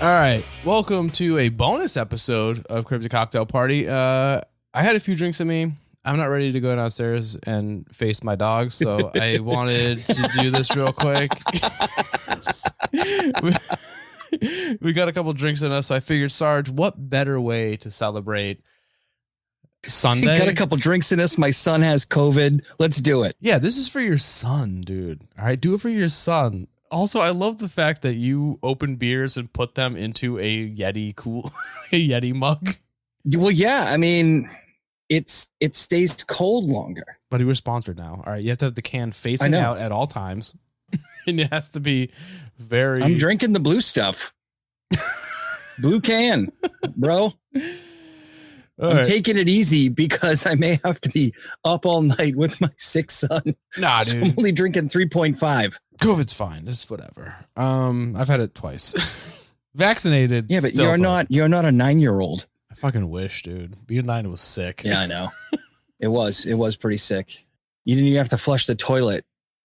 All right, welcome to a bonus episode of Cryptid Cocktail Party. I had a few drinks in me. I'm not ready to go downstairs and face my dog, so I wanted to do this real quick. we got a couple drinks in us, so I figured, Sarge, what better way to celebrate Sunday? Got a couple drinks in us. My son has COVID. Let's do it. Yeah, this is for your son, dude. All right, do it for your son. Also, I love the fact that you open beers and put them into a Yeti a Yeti mug. Well, yeah. I mean, it stays cold longer. But we're sponsored now. All right, you have to have the can facing out at all times, and it has to be very. I'm drinking the blue stuff. Blue can, bro. I'm taking it easy because I may have to be up all night with my sick son. Nah, so dude. I'm only drinking 3.5. COVID's fine. It's whatever. I've had it twice. Vaccinated. Yeah, but you're not a 9-year-old. I fucking wish, dude. Being 9 was sick. Yeah, I know. It was pretty sick. You didn't even have to flush the toilet.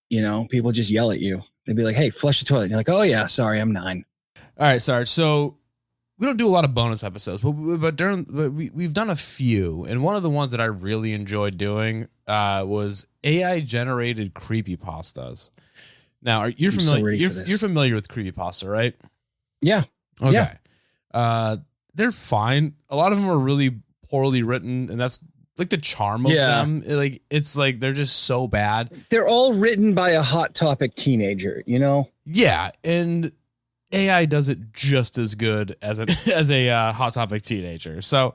You know, people just yell at you. They'd be like, "Hey, flush the toilet." And you're like, "Oh yeah, sorry, I'm 9." All right, Sarge. So we don't do a lot of bonus episodes, but we've done a few, and one of the ones that I really enjoyed doing was AI generated creepypastas. Now, you're familiar with creepypasta, right? Yeah. Okay. Yeah. They're fine. A lot of them are really poorly written, and that's like the charm of them. It's like they're just so bad. They're all written by a hot topic teenager, you know? Yeah, and AI does it just as good as a hot topic teenager. So,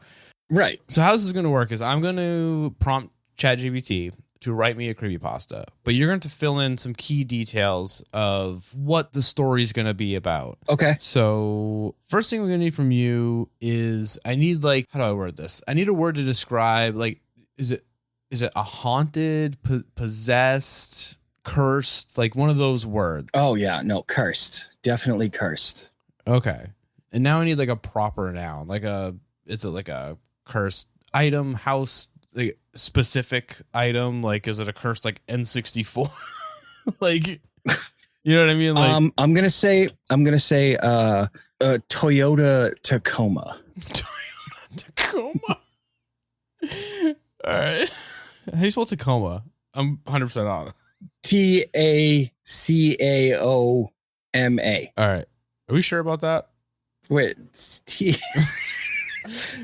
right. So how this is going to work is I'm going to prompt CHAT GPT to write me a creepypasta, but you're going to fill in some key details of what the story is going to be about. Okay. So first thing we're going to need from you is I need how do I word this? I need a word to describe is it a haunted, possessed, cursed, like one of those words? Oh yeah, no, cursed. Definitely cursed. Okay. And now I need a proper noun. Is it like a cursed item, house, specific item? Is it a cursed N64? You know what I mean? I'm gonna say Toyota Tacoma. Toyota Tacoma. All right. How do you spell Tacoma? I'm 100% on it. Tacaoma. All right. Are we sure about that? Wait.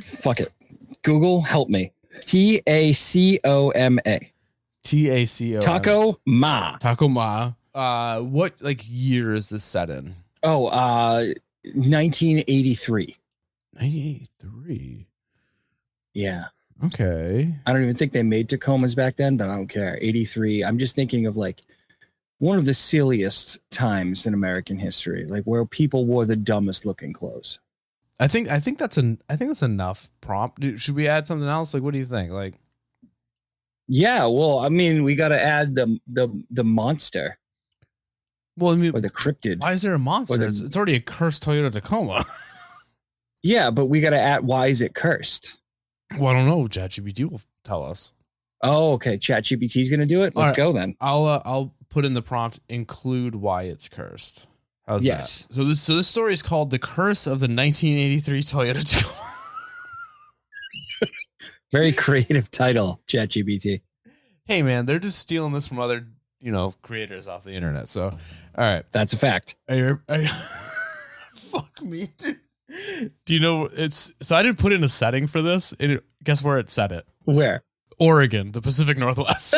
Fuck it. Google, help me. Tacoma. Tacoma. Tacoma. What year is this set in? 1983. 1983. Yeah. Okay. I don't even think they made Tacomas back then, but I don't care. 83. I'm just thinking of one of the silliest times in American history, where people wore the dumbest looking clothes. I think that's enough prompt. Dude, should we add something else? What do you think? Yeah, well, I mean, we got to add the monster. Well, I mean, or the cryptid. Why is there a monster? It's already a cursed Toyota Tacoma. Yeah, but we got to add, why is it cursed? Well, I don't know. ChatGPT will tell us. Oh, okay. ChatGPT is going to do it. Let's go then. I'll put in the prompt, include why it's cursed. How's that? So this story is called The Curse of the 1983 Toyota Tacoma. Very creative title, ChatGPT. Hey man, they're just stealing this from other, creators off the internet. So, all right. That's a fact. Fuck me, dude. Do you know so I didn't put in a setting for this. Guess where it set it? Where? Oregon, the Pacific Northwest.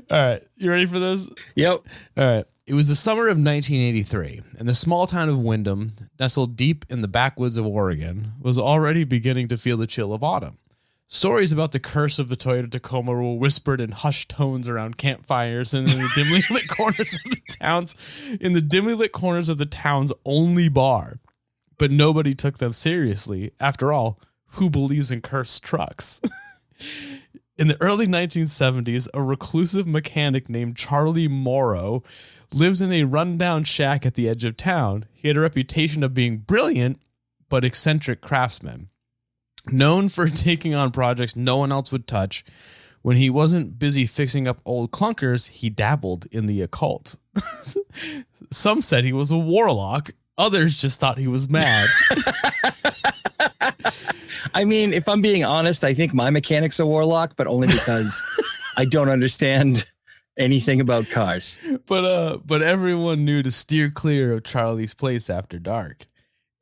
All right. You ready for this? Yep. All right. It was the summer of 1983, and the small town of Wyndham, nestled deep in the backwoods of Oregon, was already beginning to feel the chill of autumn. Stories about the curse of the Toyota Tacoma were whispered in hushed tones around campfires and in the dimly lit corners of the town's only bar. But nobody took them seriously. After all, who believes in cursed trucks? In the early 1970s, a reclusive mechanic named Charlie Morrow lived in a rundown shack at the edge of town. He had a reputation of being brilliant, but eccentric craftsman. Known for taking on projects no one else would touch, When he wasn't busy fixing up old clunkers, he dabbled in the occult. Some said he was a warlock. Others just thought he was mad. I mean, if I'm being honest, I think my mechanic's a warlock, but only because I don't understand anything about cars. But everyone knew to steer clear of Charlie's place after dark.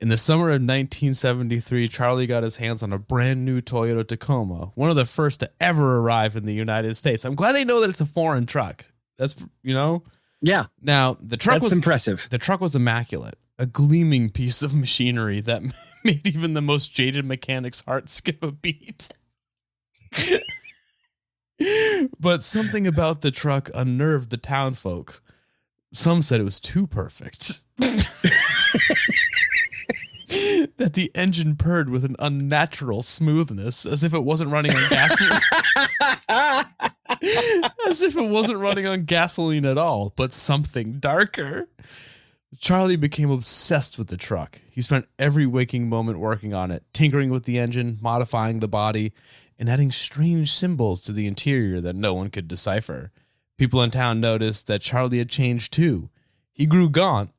In the summer of 1973, Charlie got his hands on a brand new Toyota Tacoma, one of the first to ever arrive in the United States. I'm glad they know that it's a foreign truck. That's, Yeah. Now, That's impressive. The truck was immaculate, a gleaming piece of machinery that made even the most jaded mechanic's heart skip a beat. But something about the truck unnerved the town folks. Some said it was too perfect. That the engine purred with an unnatural smoothness, as if it wasn't running on gasoline. As if it wasn't running on gasoline at all, but something darker. Charlie became obsessed with the truck. He spent every waking moment working on it, tinkering with the engine, modifying the body, and adding strange symbols to the interior that no one could decipher. People in town noticed that Charlie had changed too. He grew gaunt,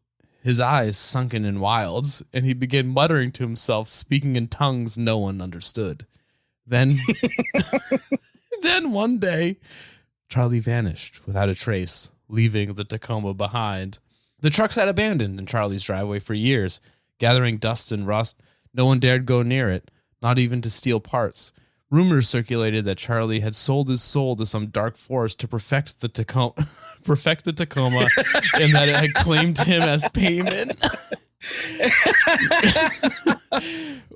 his eyes sunken in wilds, and he began muttering to himself, speaking in tongues no one understood. Then one day, Charlie vanished without a trace, leaving the Tacoma behind. The truck sat abandoned in Charlie's driveway for years, gathering dust and rust. No one dared go near it, not even to steal parts. Rumors circulated that Charlie had sold his soul to some dark force to perfect the Tacoma, and that it had claimed him as payment.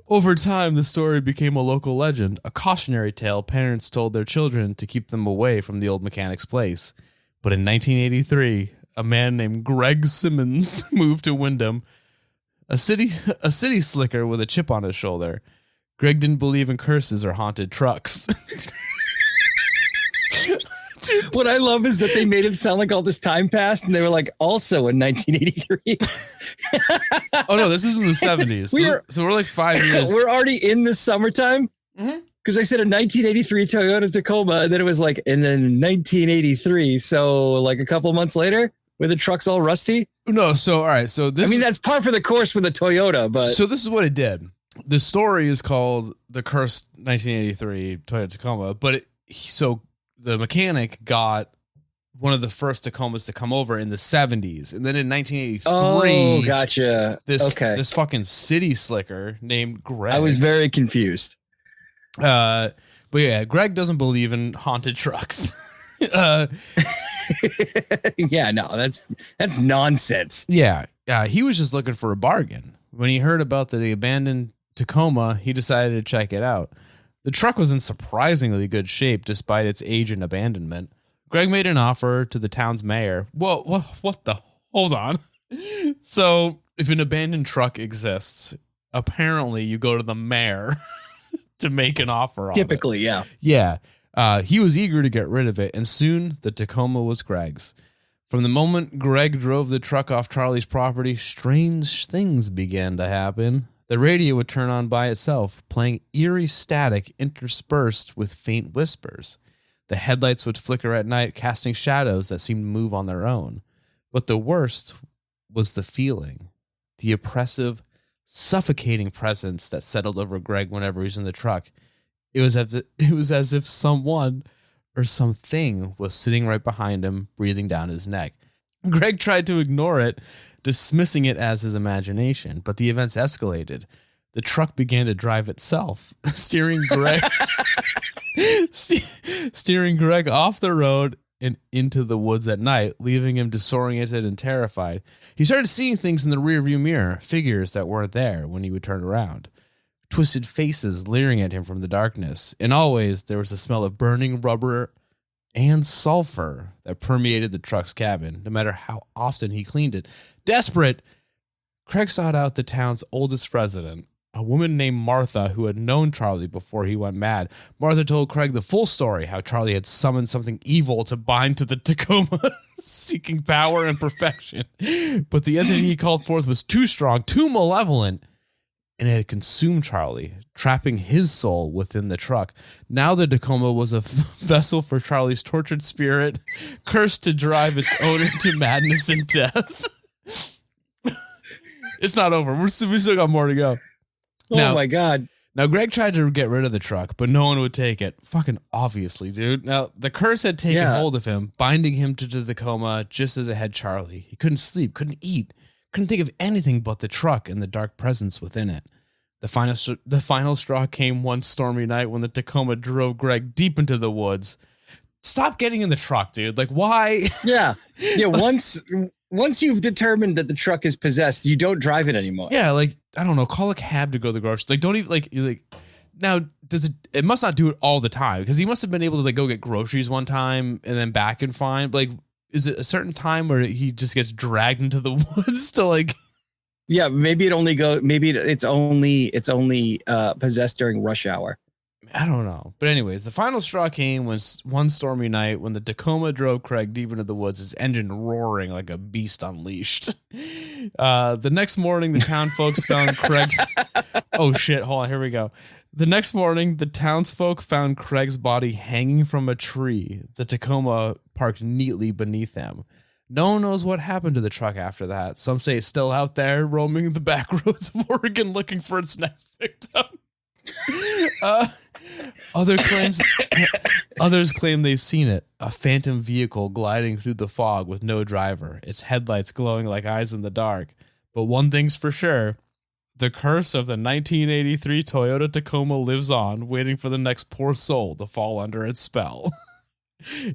Over time, the story became a local legend, a cautionary tale parents told their children to keep them away from the old mechanic's place. But in 1983, a man named Greg Simmons moved to Wyndham, a city slicker with a chip on his shoulder. Greg didn't believe in curses or haunted trucks. Dude, what I love is that they made it sound like all this time passed, and they were like, also in 1983. Oh, no, this is in the 70s. So we're like 5 years. We're already in the summertime? Because I said a 1983 Toyota Tacoma, and then it was like, and then 1983. So like a couple months later, where the truck's all rusty? No, so, all right. So this, I mean, that's par for the course with a Toyota, but. So this is what it did. The story is called The Cursed 1983 Toyota Tacoma, but so the mechanic got one of the first Tacomas to come over in the 70s, and then in 1983, oh, gotcha. This fucking city slicker named Greg. I was very confused. But yeah, Greg doesn't believe in haunted trucks. Yeah, no, that's nonsense. Yeah, he was just looking for a bargain. When he heard about the abandoned Tacoma, he decided to check it out. The truck was in surprisingly good shape despite its age and abandonment. Greg made an offer to the town's mayor. Whoa, what the? Hold on. So, if an abandoned truck exists, apparently you go to the mayor to make an offer on Typically, it. yeah. Yeah. He was eager to get rid of it, and soon the Tacoma was Greg's. From the moment Greg drove the truck off Charlie's property, strange things began to happen. The radio would turn on by itself, playing eerie static interspersed with faint whispers. The headlights would flicker at night, casting shadows that seemed to move on their own. But the worst was the feeling, the oppressive, suffocating presence that settled over Greg whenever he's in the truck. It was as if someone or something was sitting right behind him, breathing down his neck. Greg tried to ignore it, dismissing it as his imagination, but the events escalated. The truck began to drive itself, steering Greg off the road and into the woods at night, leaving him disoriented and terrified. He started seeing things in the rearview mirror, figures that weren't there when he would turn around. Twisted faces leering at him from the darkness, and always there was a smell of burning rubber and sulfur that permeated the truck's cabin, no matter how often he cleaned it. Desperate, Craig sought out the town's oldest resident, a woman named Martha who had known Charlie before he went mad. Martha told Craig the full story, how Charlie had summoned something evil to bind to the Tacoma, seeking power and perfection. But the entity he called forth was too strong, too malevolent. and it had consumed Charlie, trapping his soul within the truck. Now the Tacoma was a vessel for Charlie's tortured spirit, cursed to drive its owner to madness and death. It's not over. We still got more to go. Oh my God. Now, Greg tried to get rid of the truck, but no one would take it. Fucking obviously, dude. Now, the curse had taken hold of him, binding him to the Tacoma just as it had Charlie. He couldn't sleep, couldn't eat, couldn't think of anything but the truck and the dark presence within it. The final straw came one stormy night when the Tacoma drove Greg deep into the woods. Stop getting in the truck, dude. Like, why? Yeah. Once you've determined that the truck is possessed, you don't drive it anymore. Yeah, like, I don't know, call a cab to go to the grocery. Like, don't even, like, now, it must not do it all the time, because he must have been able to, like, go get groceries one time and then back and find, like, is it a certain time where he just gets dragged into the woods to, like... Yeah, maybe it's only possessed during rush hour. I don't know. But anyways, the final straw came when one stormy night when the Tacoma drove Craig deep into the woods, its engine roaring like a beast unleashed. The next morning, the town folks found Craig's... Oh, shit. Hold on. Here we go. The next morning, the townsfolk found Craig's body hanging from a tree, the Tacoma parked neatly beneath him. No one knows what happened to the truck after that. Some say it's still out there, roaming the back roads of Oregon looking for its next victim. Others claim they've seen it, a phantom vehicle gliding through the fog with no driver, its headlights glowing like eyes in the dark. But one thing's for sure, the curse of the 1983 Toyota Tacoma lives on, waiting for the next poor soul to fall under its spell.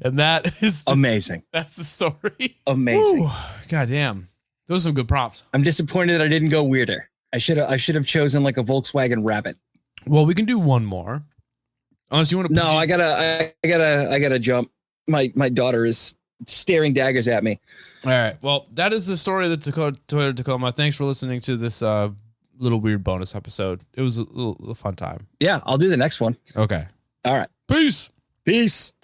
And that is amazing. That's the story. Amazing. God damn. Those are some good prompts. I'm disappointed that I didn't go weirder. I should have chosen like a Volkswagen Rabbit. Well, we can do one more. Unless you want to. No, I gotta jump. My daughter is staring daggers at me. All right. Well, that is the story of the Toyota Tacoma. Thanks for listening to this little weird bonus episode. It was a little fun time. Yeah, I'll do the next one. Okay. All right. Peace. Peace.